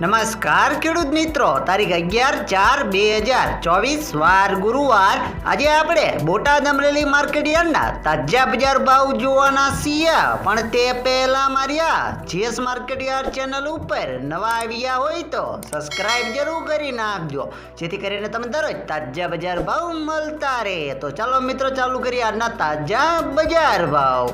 નમસ્કાર ખેડૂત મિત્રો, તારીખ 11/4/2024 વાર ગુરુવાર. આજે આપણે બોટાદ અમરેલી માર્કેટ યાર્ડના તાજા બજાર ભાવ જોવાના છીએ. પણ તે પહેલા મારી જીએસ માર્કેટ યાર્ડ ચેનલ ઉપર નવા આવ્યા હોય તો સબસ્ક્રાઇબ જરૂર કરી નાખજો, જેથી કરીને તમને દરરોજ તાજા બજાર ભાવ મળતા રહે. તો ચાલો મિત્રો, ચાલુ કરીએ આજના તાજા બજાર ભાવ.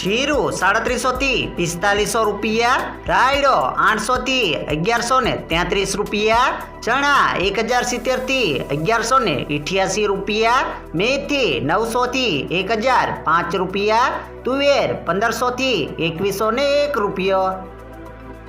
જીરું 3700 થી 4500 રૂપિયા, રાયડો 800 થી 1133 રૂપિયા, ચણા 1070 થી 1188 રૂપિયા, મેથી 900 થી 1005 રૂપિયા, તુવેર 1500 થી 2101 રૂપિયો,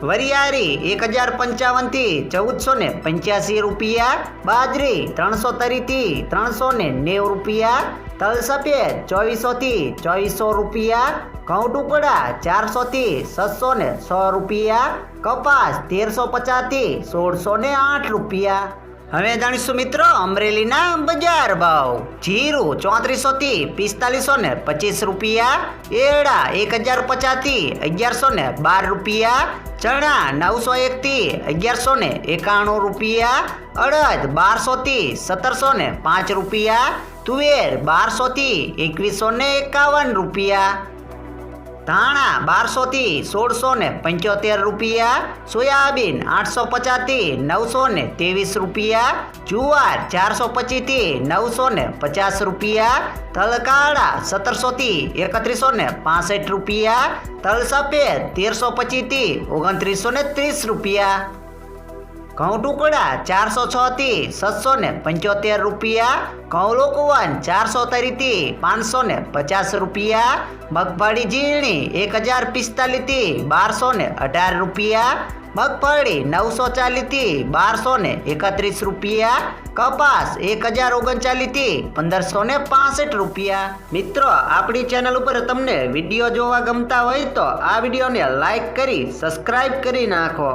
વરિયાળી 1055 થી 1485 રૂપિયા, બાજરી 330 થી 390 રૂપિયા, તલ સફેદ 2400 થી 2400 રૂપિયા, ઘઉં ટુકડા 400 થી 710 રૂપિયા, કપાસ 1350 થી 1608 રૂપિયા. હવે જાણીશું મિત્રો અમરેલીના બજાર ભાવ. જીરું 3400 થી 4525 રૂપિયા, એરડા 1050 થી 1112 રૂપિયા, ચણા 901 થી 1191 રૂપિયા, અડદ 1200 થી 1705 રૂપિયા, તુવેર 1200 થી 2151 રૂપિયા, ધાણા 1200 થી 1675 રૂપિયા, સોયાબીન 850 થી 923 રૂપિયા, જુવાર 425 થી 950 રૂપિયા, તલ કાળા 1700 થી 3165 રૂપિયા, તલ સફેદ 1325 થી 2930 રૂપિયા, ઘઉં ટુકડા 406 થી 775 રૂપિયા, ઘઉં લોકવન 430 થી 550 રૂપિયા, મગફળી ઝીણી 1045 થી 1218 રૂપિયા, મગફળી 940 થી 1231 રૂપિયા, કપાસ 1039 થી 1565 રૂપિયા. મિત્રો, આપણી ચેનલ ઉપર તમને વિડીયો જોવા ગમતા હોય તો આ વિડીયોને લાઈક કરી સબસ્ક્રાઇબ કરી નાખો.